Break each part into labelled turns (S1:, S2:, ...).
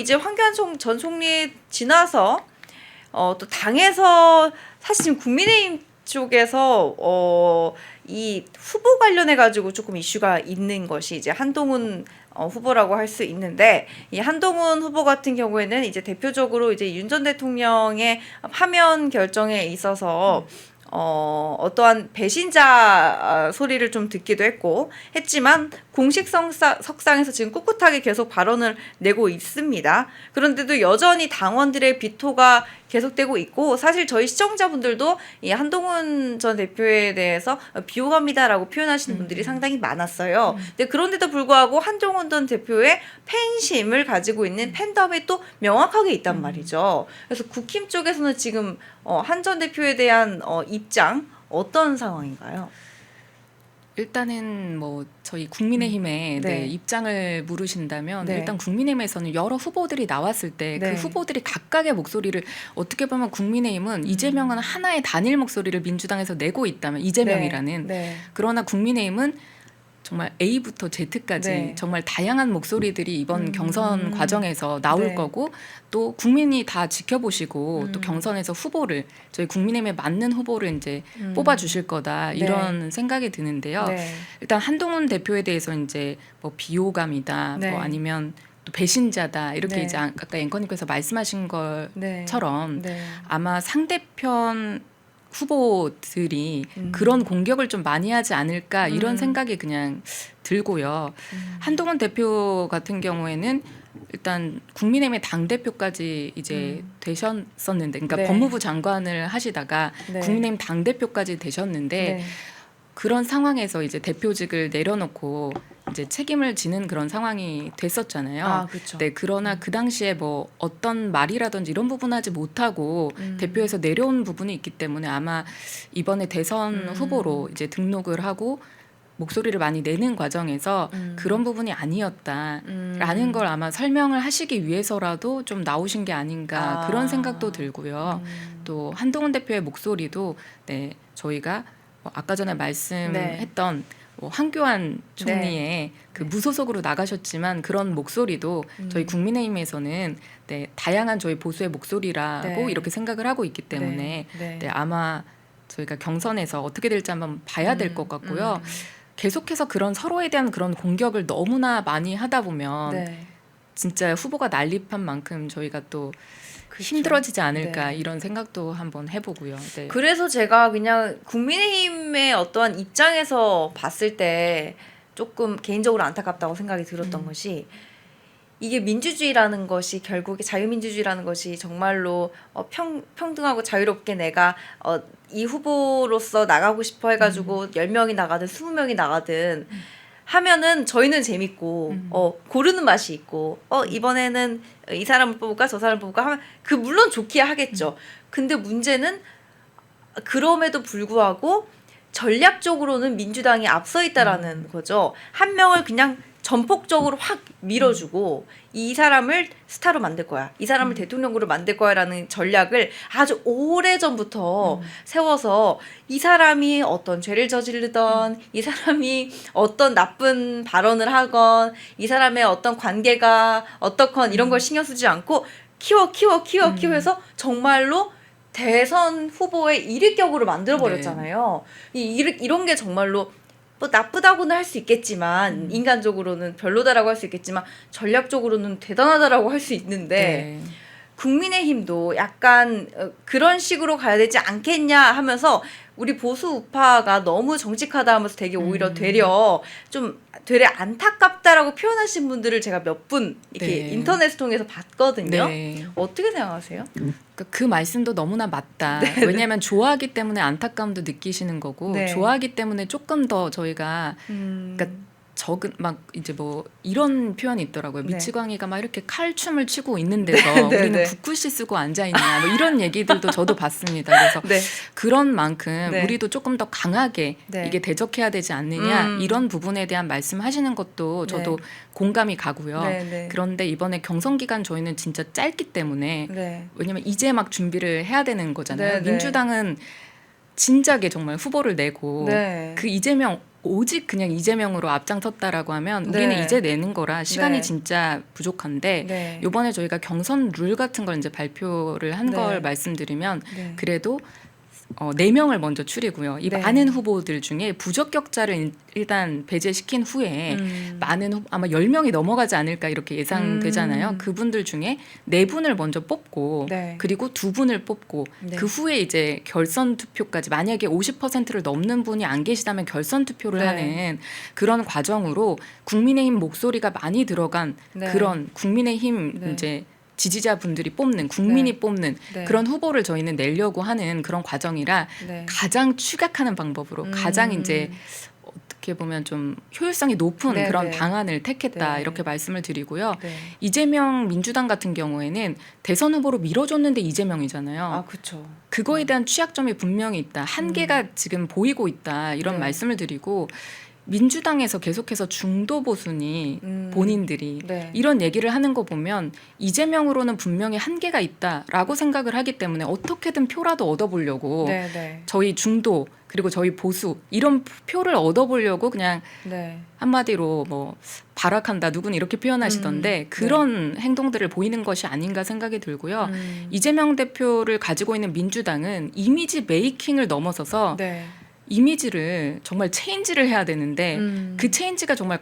S1: 이제 황교안 전 총리 지나서 또 당에서 사실 지금 국민의힘 쪽에서 이 후보 관련해 가지고 조금 이슈가 있는 것이 이제 한동훈 후보라고 할 수 있는데, 이 한동훈 후보 같은 경우에는 이제 대표적으로 이제 윤 전 대통령의 파면 결정에 있어서 어떠한 배신자 소리를 좀 듣기도 했지만 공식 석상에서 지금 꿋꿋하게 계속 발언을 내고 있습니다. 그런데도 여전히 당원들의 비토가 계속되고 있고, 사실 저희 시청자분들도 이 한동훈 전 대표에 대해서 비호감이다라고 표현하시는 분들이 상당히 많았어요. 근데 그런데도 불구하고 한동훈 전 대표의 팬심을 가지고 있는 팬덤이 또 명확하게 있단 말이죠. 그래서 국힘 쪽에서는 지금 한 전 대표에 대한 입장 어떤 상황인가요?
S2: 일단은 뭐 저희 국민의힘의
S1: 네.
S2: 입장을 물으신다면,
S1: 네.
S2: 일단 국민의힘에서는 여러 후보들이 나왔을 때 그
S1: 네.
S2: 후보들이 각각의 목소리를, 어떻게 보면 국민의힘은 이재명은 하나의 단일 목소리를 민주당에서 내고 있다면, 이재명이라는.
S1: 네.
S2: 그러나 국민의힘은 정말 A부터 Z까지
S1: 네.
S2: 정말 다양한 목소리들이 이번 경선 과정에서 나올
S1: 네.
S2: 거고, 또 국민이 다 지켜보시고 또 경선에서 후보를, 저희 국민의힘에 맞는 후보를 이제 뽑아 주실 거다, 이런 생각이 드는데요.
S1: 네.
S2: 일단 한동훈 대표에 대해서 이제 뭐 비호감이다,
S1: 네.
S2: 뭐 아니면 또 배신자다, 이렇게
S1: 네.
S2: 이제 아까 앵커님께서 말씀하신
S1: 네.
S2: 것처럼
S1: 네.
S2: 아마 상대편 후보들이 그런 공격을 좀 많이 하지 않을까, 이런 생각이 그냥 들고요. 한동훈 대표 같은 경우에는 일단 국민의힘의 당대표까지 이제 되셨었는데, 그러니까
S1: 네.
S2: 법무부 장관을 하시다가
S1: 네.
S2: 국민의힘 당대표까지 되셨는데,
S1: 네.
S2: 그런 상황에서 이제 대표직을 내려놓고 이제 책임을 지는 그런 상황이 됐었잖아요.
S1: 그렇죠.
S2: 네, 그러나 그 당시에 뭐 어떤 말이라든지 이런 부분 하지 못하고 대표에서 내려온 부분이 있기 때문에, 아마 이번에 대선 후보로 이제 등록을 하고 목소리를 많이 내는 과정에서 그런 부분이 아니었다라는 걸 아마 설명을 하시기 위해서라도 좀 나오신 게 아닌가, 그런 생각도 들고요. 또 한동훈 대표의 목소리도 저희가 아까 전에 말씀했던 뭐 황교안 총리의 그 무소속으로 나가셨지만 그런 목소리도 저희 국민의힘에서는 다양한 저희 보수의 목소리라고 이렇게 생각을 하고 있기 때문에 아마 저희가 경선에서 어떻게 될지 한번 봐야 될 것 같고요. 계속해서 그런 서로에 대한 그런 공격을 너무나 많이 하다 보면 진짜 후보가 난립한 만큼 저희가 또 힘들어지지 않을까, 이런 생각도 한번 해보고요. 네.
S1: 그래서 제가 그냥 국민의힘의 어떠한 입장에서 봤을 때 조금 개인적으로 안타깝다고 생각이 들었던 것이, 이게 민주주의라는 것이, 결국에 자유민주주의라는 것이 정말로 평등하고 자유롭게 내가 이 후보로서 나가고 싶어 해가지고 10명이 나가든 20명이 나가든 하면은 저희는 재밌고 고르는 맛이 있고 이번에는 이 사람을 뽑을까 저 사람을 뽑을까 하면 그 물론 좋기야 하겠죠. 근데 문제는 그럼에도 불구하고 전략적으로는 민주당이 앞서 있다라는 거죠. 한 명을 그냥 전폭적으로 확 밀어주고 이 사람을 스타로 만들 거야, 이 사람을 대통령으로 만들 거야라는 전략을 아주 오래전부터 세워서, 이 사람이 어떤 죄를 저지르던, 이 사람이 어떤 나쁜 발언을 하건, 이 사람의 어떤 관계가 어떻건 이런 걸 신경 쓰지 않고 키워 해서 정말로 대선 후보의 일위격으로 만들어버렸잖아요. 이런 게 정말로 뭐 나쁘다고는 할 수 있겠지만, 인간적으로는 별로다라고 할 수 있겠지만 전략적으로는 대단하다라고 할 수 있는데, 국민의힘도 약간 그런 식으로 가야 되지 않겠냐 하면서 우리 보수 우파가 너무 정직하다 하면서 되게 오히려 되려 안타깝다라고 표현하신 분들을 제가 몇 분 이렇게 인터넷을 통해서 봤거든요. 어떻게 생각하세요?
S2: 그 말씀도 너무나 맞다. 왜냐하면 좋아하기 때문에 안타까움도 느끼시는 거고, 좋아하기 때문에 조금 더 저희가 그러니까 적은 막 이제 뭐 이런 표현이 있더라고요. 미치광이가 막 이렇게 칼춤을 추고 있는데서 우리는 붓글씨 쓰고 앉아 있냐, 뭐 이런 얘기들도 저도 봤습니다. 그래서 그런 만큼 우리도 조금 더 강하게 이게 대적해야 되지 않느냐, 이런 부분에 대한 말씀하시는 것도 저도 공감이 가고요. 그런데 이번에 경선 기간 저희는 진짜 짧기 때문에, 왜냐면 이제 막 준비를 해야 되는 거잖아요. 민주당은 진작에 정말 후보를 내고 그 이재명 오직 그냥 이재명으로 앞장섰다라고 하면 우리는
S1: 네.
S2: 이제 내는 거라 시간이
S1: 네.
S2: 진짜 부족한데
S1: 네.
S2: 요번에 저희가 경선 룰 같은 걸 이제 발표를 한
S1: 네.
S2: 걸 말씀드리면
S1: 네.
S2: 그래도 4명을 먼저 추리고요. 이
S1: 네.
S2: 많은 후보들 중에 부적격자를 일단 배제시킨 후에 많은 아마 10명이 넘어가지 않을까 이렇게 예상되잖아요. 그분들 중에 4분을 먼저 뽑고
S1: 네.
S2: 그리고 2분을 뽑고
S1: 네.
S2: 그 후에 이제 결선 투표까지 만약에 50%를 넘는 분이 안 계시다면 결선 투표를
S1: 네.
S2: 하는 그런 과정으로 국민의힘 목소리가 많이 들어간
S1: 네.
S2: 그런 국민의힘
S1: 네.
S2: 이제 지지자분들이 뽑는 국민이
S1: 네.
S2: 뽑는
S1: 네.
S2: 그런 후보를 저희는 내려고 하는 그런 과정이라
S1: 네.
S2: 가장 추격하는 방법으로 가장 이제 어떻게 보면 좀 효율성이 높은
S1: 네,
S2: 그런
S1: 네.
S2: 방안을 택했다
S1: 네.
S2: 이렇게 말씀을 드리고요.
S1: 네.
S2: 이재명 민주당 같은 경우에는 대선 후보로 밀어줬는데 이재명이잖아요.
S1: 아, 그렇죠.
S2: 그거에 대한 취약점이 분명히 있다. 한계가 지금 보이고 있다. 이런
S1: 네.
S2: 말씀을 드리고 민주당에서 계속해서 중도 보수니 본인들이
S1: 네.
S2: 이런 얘기를 하는 거 보면 이재명으로는 분명히 한계가 있다라고 생각을 하기 때문에 어떻게든 표라도 얻어보려고
S1: 네. 네.
S2: 저희 중도 그리고 저희 보수 이런 표를 얻어보려고 그냥
S1: 네.
S2: 한마디로 뭐 발악한다 누구는 이렇게 표현하시던데 그런 행동들을 보이는 것이 아닌가 생각이 들고요. 이재명 대표를 가지고 있는 민주당은 이미지 메이킹을 넘어서서
S1: 네.
S2: 이미지를 정말 체인지를 해야 되는데 그 체인지가 정말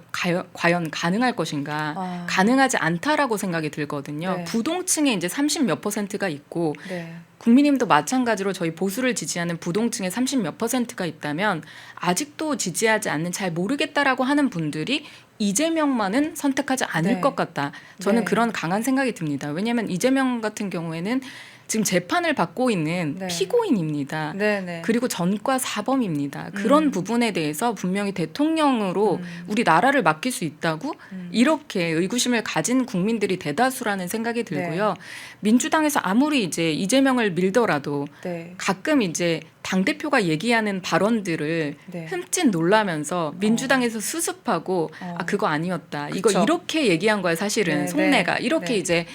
S2: 과연 가능할 것인가
S1: 아.
S2: 가능하지 않다라고 생각이 들거든요.
S1: 네.
S2: 부동층에 이제 30 몇 %가 있고
S1: 네.
S2: 국민의힘도 마찬가지로 저희 보수를 지지하는 부동층의 30 몇 %가 있다면 아직도 지지하지 않는 잘 모르겠다라고 하는 분들이 이재명만은 선택하지 않을
S1: 네.
S2: 것 같다. 저는
S1: 네.
S2: 그런 강한 생각이 듭니다. 왜냐하면 이재명 같은 경우에는 지금 재판을 받고 있는
S1: 네.
S2: 피고인입니다.
S1: 네. 네.
S2: 그리고 전과 사범입니다. 그런 부분에 대해서 분명히 대통령으로
S1: 음.
S2: 우리 나라를 맡길 수 있다고 이렇게 의구심을 가진 국민들이 대다수라는 생각이 들고요. 민주당에서 아무리 이제 이재명을 밀더라도
S1: 네.
S2: 가끔 이제 당대표가 얘기하는 발언들을
S1: 네.
S2: 흠칫 놀라면서 민주당에서 수습하고 아 그거 아니었다. 이거
S1: 그쵸.
S2: 이렇게 얘기한 거야 사실은
S1: 네,
S2: 속내가
S1: 네.
S2: 이렇게
S1: 네.
S2: 이제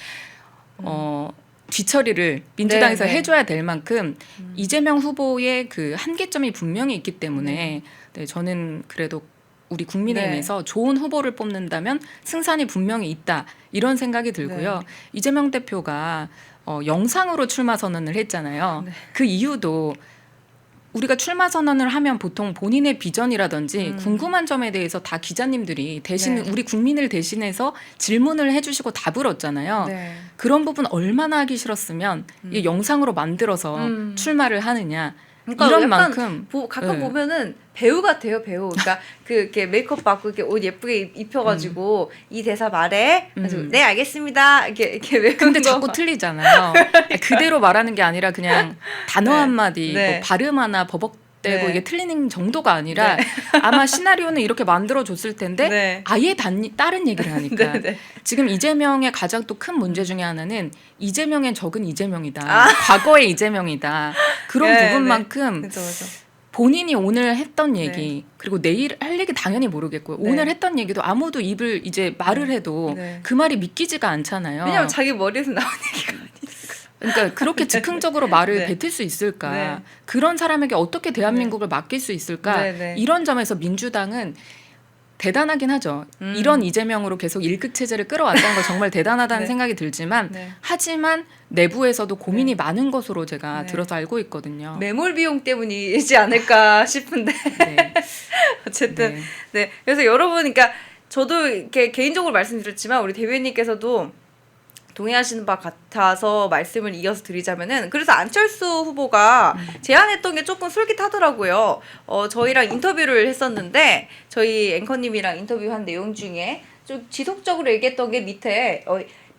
S2: 뒤처리를 민주당에서
S1: 네, 네.
S2: 해줘야 될 만큼 이재명 후보의 그 한계점이 분명히 있기 때문에 네, 저는 그래도 우리 국민의힘에서 좋은 후보를 뽑는다면 승산이 분명히 있다 이런 생각이 들고요.
S1: 네.
S2: 이재명 대표가 영상으로 출마 선언을 했잖아요.
S1: 네.
S2: 그 이유도 우리가 출마 선언을 하면 보통 본인의 비전이라든지 궁금한 점에 대해서 다 기자님들이 대신
S1: 네.
S2: 우리 국민을 대신해서 질문을 해주시고 답을 얻잖아요.
S1: 네.
S2: 그런 부분 얼마나 하기 싫었으면 이 영상으로 만들어서 출마를 하느냐.
S1: 그러니까
S2: 이런
S1: 약간
S2: 만큼
S1: 가끔
S2: 네.
S1: 보면은 배우 같아요, 배우. 그러니까 이렇게 메이크업 받고 이렇게 옷 예쁘게 입혀가지고 이 대사 말해. 그래서 네 알겠습니다. 이렇게 외우는
S2: 근데
S1: 거.
S2: 자꾸 틀리잖아요. 그대로 말하는 게 아니라 그냥 단어
S1: 네.
S2: 한마디
S1: 네.
S2: 뭐 발음 하나 버벅대고
S1: 네.
S2: 이게 틀리는 정도가 아니라 아마 시나리오는 이렇게 만들어줬을 텐데
S1: 네.
S2: 아예 다른 얘기를 하니까
S1: 네, 네.
S2: 지금 이재명의 가장 또 큰 문제 중에 하나는 이재명엔 적은 이재명이다.
S1: 아.
S2: 과거의 이재명이다. 그런
S1: 네,
S2: 부분만큼
S1: 그렇죠, 그렇죠.
S2: 본인이 오늘 했던 얘기
S1: 네.
S2: 그리고 내일 할 얘기 당연히 모르겠고요.
S1: 네.
S2: 오늘 했던 얘기도 아무도 입을 이제 말을 해도
S1: 네.
S2: 그 말이 믿기지가 않잖아요.
S1: 왜냐면 자기 머리에서 나온 얘기가 아니니까.
S2: 그러니까 그렇게 즉흥적으로 말을
S1: 네.
S2: 뱉을 수 있을까?
S1: 네.
S2: 그런 사람에게 어떻게 대한민국을 맡길 수 있을까?
S1: 네, 네.
S2: 이런 점에서 민주당은 대단하긴 하죠. 이런 이재명으로 계속 일극 체제를 끌어왔다는 거 정말 대단하다는
S1: 네.
S2: 생각이 들지만
S1: 네.
S2: 하지만 내부에서도 고민이 많은 것으로 제가
S1: 네.
S2: 들어서 알고 있거든요.
S1: 매몰 비용 때문이지 않을까 싶은데
S2: 네.
S1: 어쨌든
S2: 네.
S1: 네. 그래서 여러분, 그러니까 저도 이렇게 개인적으로 말씀드렸지만 우리 대변인께서도 동의하시는 바 같아서 말씀을 이어서 드리자면은 그래서 안철수 후보가 제안했던 게 조금 솔깃하더라고요. 저희랑 인터뷰를 했었는데 저희 앵커님이랑 인터뷰한 내용 중에 좀 지속적으로 얘기했던 게 밑에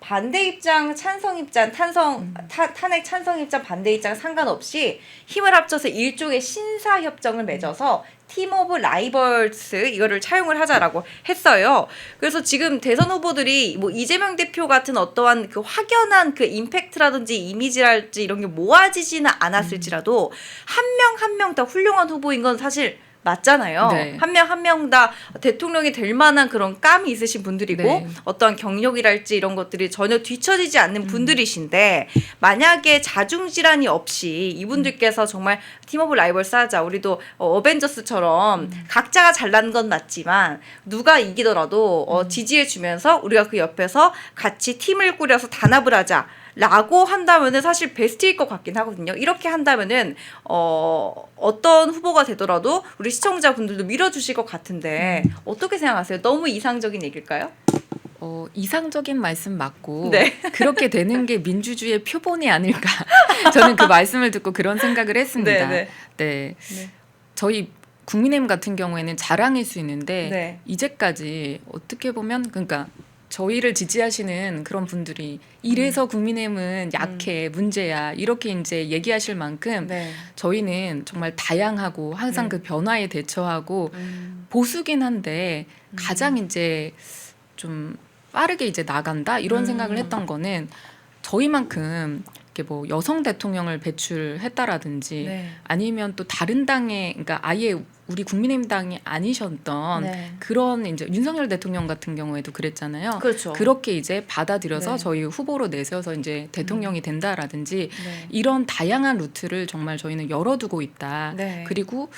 S1: 반대 입장, 찬성 입장, 탄핵 찬성 입장, 반대 입장 상관없이 힘을 합쳐서 일종의 신사 협정을 맺어서 팀 오브 라이벌스 이거를 차용을 하자라고 했어요. 그래서 지금 대선 후보들이 뭐 이재명 대표 같은 어떠한 그 확연한 그 임팩트라든지 이미지랄지 이런 게 모아지지는 않았을지라도 한 명 한 명 다 훌륭한 후보인 건 사실 맞잖아요.
S2: 네.
S1: 한 명 한 명 다 대통령이 될 만한 그런 깜이 있으신 분들이고
S2: 네.
S1: 어떠한 경력이랄지 이런 것들이 전혀 뒤처지지 않는 분들이신데 만약에 자중질환이 없이 이분들께서 정말 팀오브 라이벌스 하자 우리도 어벤져스처럼 각자가 잘난 건 맞지만 누가 이기더라도 지지해 주면서 우리가 그 옆에서 같이 팀을 꾸려서 단합을 하자 라고 한다면은 사실 베스트일 것 같긴 하거든요. 이렇게 한다면은 어떤 후보가 되더라도 우리 시청자분들도 밀어주실 것 같은데 어떻게 생각하세요? 너무 이상적인 얘기일까요?
S2: 이상적인 말씀 맞고
S1: 네.
S2: 그렇게 되는 게 민주주의의 표본이 아닐까. 저는 그 말씀을 듣고 그런 생각을 했습니다.
S1: 네,
S2: 네.
S1: 네.
S2: 저희 국민의힘 같은 경우에는 자랑일 수 있는데
S1: 네.
S2: 이제까지 어떻게 보면 그러니까 저희를 지지하시는 그런 분들이 이래서 국민의힘은 약해 문제야 이렇게 이제 얘기하실 만큼
S1: 네.
S2: 저희는 정말 다양하고 항상 그 변화에 대처하고 보수긴 한데 가장 이제 좀 빠르게 이제 나간다 이런 생각을 했던 거는 저희만큼 이렇게 뭐 여성 대통령을 배출했다라든지
S1: 네.
S2: 아니면 또 다른 당에 그러니까 아예 우리 국민의힘 당이 아니셨던
S1: 네.
S2: 그런 이제 윤석열 대통령 같은 경우에도 그랬잖아요.
S1: 그렇죠.
S2: 그렇게 이제 받아들여서
S1: 네.
S2: 저희 후보로 내세워서 이제 대통령이 된다라든지
S1: 네.
S2: 이런 다양한 루트를 정말 저희는 열어두고 있다.
S1: 네.
S2: 그리고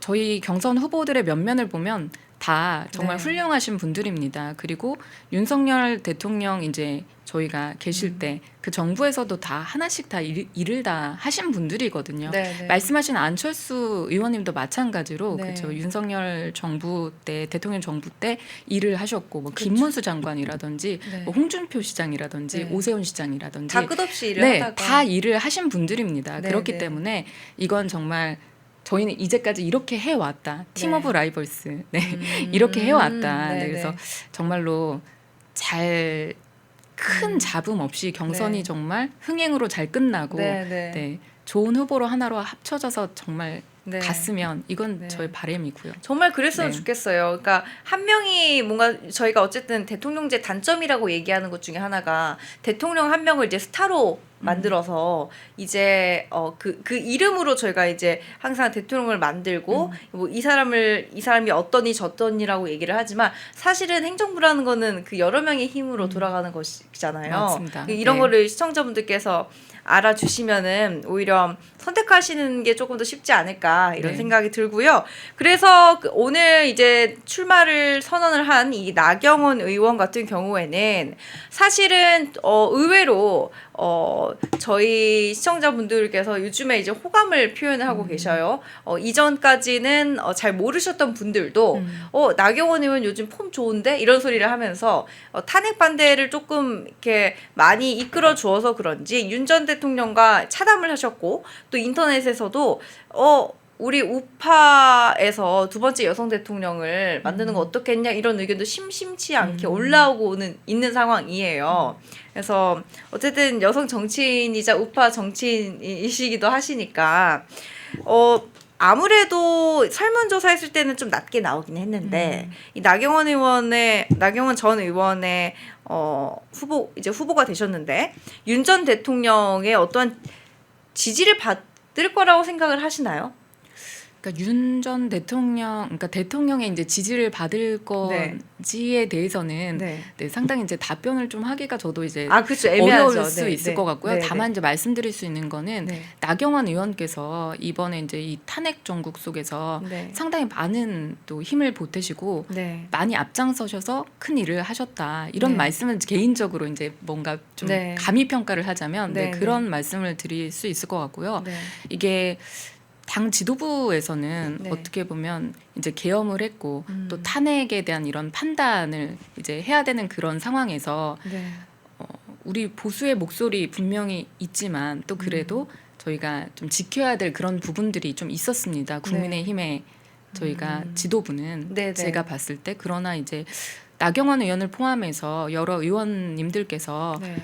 S2: 저희 경선 후보들의 면면을 보면 다 정말
S1: 네.
S2: 훌륭하신 분들입니다. 그리고 윤석열 대통령 이제 저희가 계실 때 그 정부에서도 다 하나씩 다 일을 다 하신 분들이거든요.
S1: 네. 네.
S2: 말씀하신 안철수 의원님도 마찬가지로
S1: 네.
S2: 그렇죠. 윤석열 정부 때 대통령 정부 때 일을 하셨고 뭐
S1: 그렇죠.
S2: 김문수 장관이라든지
S1: 네.
S2: 뭐 홍준표 시장이라든지
S1: 네.
S2: 오세훈 시장이라든지
S1: 다 끝없이 일을
S2: 네,
S1: 하다가
S2: 다 일을 하신 분들입니다.
S1: 네,
S2: 그렇기
S1: 네.
S2: 때문에 이건 정말 저희는 이제까지 이렇게 해왔다. 팀
S1: 네.
S2: 오브 라이벌스. 네. 이렇게 해왔다.
S1: 네,
S2: 네, 그래서
S1: 네.
S2: 정말로 잘 큰 잡음 없이 경선이
S1: 네.
S2: 정말 흥행으로 잘 끝나고
S1: 네, 네.
S2: 네, 좋은 후보로 하나로 합쳐져서 정말
S1: 네.
S2: 갔으면 이건
S1: 네.
S2: 저의 바람이고요.
S1: 정말 그랬으면
S2: 네.
S1: 좋겠어요. 그러니까 한 명이 뭔가 저희가 어쨌든 대통령제 단점이라고 얘기하는 것 중에 하나가 대통령 한 명을 이제 스타로 만들어서 이제 그 이름으로 저희가 이제 항상 대통령을 만들고 뭐 이 사람이 어떠니 저떠니라고 얘기를 하지만 사실은 행정부라는 거는 그 여러 명의 힘으로 돌아가는 것이잖아요.
S2: 맞습니다.
S1: 이런
S2: 네.
S1: 거를 시청자분들께서 알아주시면은 오히려 선택하시는 게 조금 더 쉽지 않을까 이런
S2: 네.
S1: 생각이 들고요. 그래서 오늘 이제 출마를 선언을 한 이 나경원 의원 같은 경우에는 사실은 의외로 저희 시청자분들께서 요즘에 이제 호감을 표현을 하고 계셔요. 이전까지는 잘 모르셨던 분들도 나경원 의원 요즘 폼 좋은데 이런 소리를 하면서 탄핵 반대를 조금 이렇게 많이 이끌어 주어서 그런지 윤 전 대통령과 차담을 하셨고 또 인터넷에서도 우리 우파에서 두 번째 여성 대통령을 만드는 거 어떻겠냐 이런 의견도 심심치 않게 올라오고 있는 상황이에요. 그래서 어쨌든 여성 정치인이자 우파 정치인이시기도 하시니까 아무래도 설문조사 했을 때는 좀 낮게 나오긴 했는데 이 나경원 전 의원의 후보가 되셨는데 윤 전 대통령의 어떠한 지지를 받을 거라고 생각을 하시나요?
S2: 그러니까 윤 전 대통령, 그러니까 대통령의 이제 지지를 받을 건지에 대해서는
S1: 네.
S2: 네, 상당히 이제 답변을 좀 하기가 저도 이제
S1: 그렇죠. 애매하죠.
S2: 어려울 수
S1: 네,
S2: 있을
S1: 네.
S2: 것 같고요.
S1: 네,
S2: 다만 이제 말씀드릴 수 있는 거는
S1: 네.
S2: 나경원 의원께서 이번에 이제 이 탄핵 정국 속에서
S1: 네.
S2: 상당히 많은 또 힘을 보태시고
S1: 네.
S2: 많이 앞장서셔서 큰 일을 하셨다. 이런
S1: 네.
S2: 말씀은 개인적으로 이제 뭔가 좀
S1: 네.
S2: 감히 평가를 하자면
S1: 네,
S2: 그런 말씀을 드릴 수 있을 것 같고요.
S1: 네.
S2: 이게 당 지도부에서는
S1: 네.
S2: 어떻게 보면 이제 계엄을 했고 또 탄핵에 대한 이런 판단을 이제 해야 되는 그런 상황에서
S1: 네.
S2: 우리 보수의 목소리 분명히 있지만 또 그래도 저희가 좀 지켜야 될 그런 부분들이 좀 있었습니다. 국민의힘의 저희가 지도부는
S1: 네, 네.
S2: 제가 봤을 때 그러나 이제 나경원 의원을 포함해서 여러 의원님들께서
S1: 네.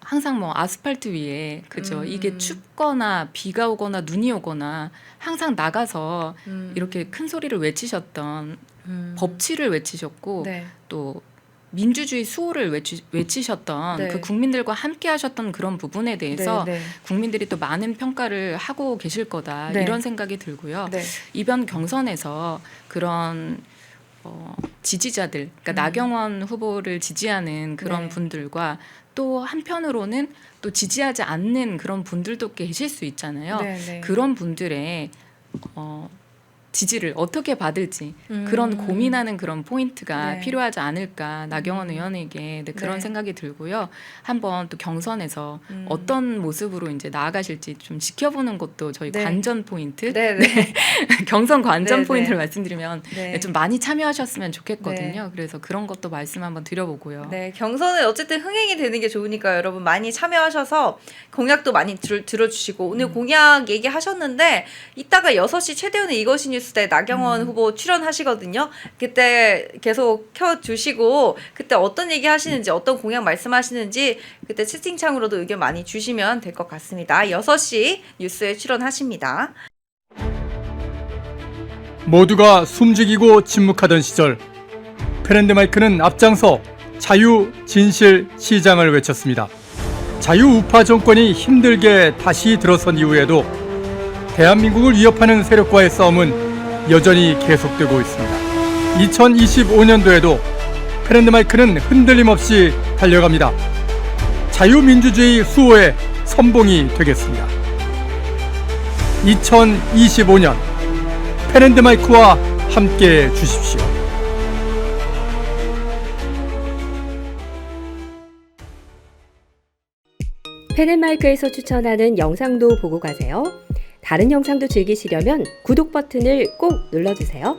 S2: 항상 뭐 아스팔트 위에 그죠 이게 춥거나 비가 오거나 눈이 오거나 항상 나가서 이렇게 큰 소리를 외치셨던 법치를 외치셨고
S1: 네.
S2: 또 민주주의 수호를 외치셨던
S1: 네.
S2: 그 국민들과 함께 하셨던 그런 부분에 대해서
S1: 네, 네.
S2: 국민들이 또 많은 평가를 하고 계실 거다
S1: 네.
S2: 이런 생각이 들고요.
S1: 네.
S2: 이번 경선에서 그런 지지자들, 그러니까 나경원 후보를 지지하는 그런
S1: 네.
S2: 분들과 또 한편으로는 또 지지하지 않는 그런 분들도 계실 수 있잖아요.
S1: 네, 네.
S2: 그런 분들의 지지를 어떻게 받을지 그런 고민하는 그런 포인트가
S1: 네.
S2: 필요하지 않을까 나경원 의원에게 그런
S1: 네.
S2: 생각이 들고요. 한번 또 경선에서 어떤 모습으로 이제 나아가실지 좀 지켜보는 것도 저희
S1: 네.
S2: 관전 포인트,
S1: 네, 네.
S2: 경선 관전
S1: 네,
S2: 포인트를
S1: 네.
S2: 말씀드리면
S1: 네.
S2: 좀 많이 참여하셨으면 좋겠거든요. 그래서 그런 것도 말씀 한번 드려보고요.
S1: 네, 경선은 어쨌든 흥행이 되는 게 좋으니까 여러분 많이 참여하셔서 공약도 많이 들어주시고 오늘 공약 얘기하셨는데 이따가 6시 최대현의 이것이 뉴스 때 나경원 후보 출연하시거든요. 그때 계속 켜주시고 그때 어떤 얘기 하시는지 어떤 공약 말씀하시는지 그때 채팅창으로도 의견 많이 주시면 될 것 같습니다. 6시 뉴스에 출연하십니다.
S3: 모두가 숨죽이고 침묵하던 시절 프렌드마이크는 앞장서 자유, 진실, 시장을 외쳤습니다. 자유 우파 정권이 힘들게 다시 들어선 이후에도 대한민국을 위협하는 세력과의 싸움은 여전히 계속되고 있습니다. 2025년도에도 프렌드마이크는 흔들림 없이 달려갑니다. 자유민주주의 수호의 선봉이 되겠습니다. 2025년 프렌드마이크와 함께 주십시오.
S4: 펜앤마이크에서 추천하는 영상도 보고 가세요. 다른 영상도 즐기시려면 구독 버튼을 꼭 눌러주세요.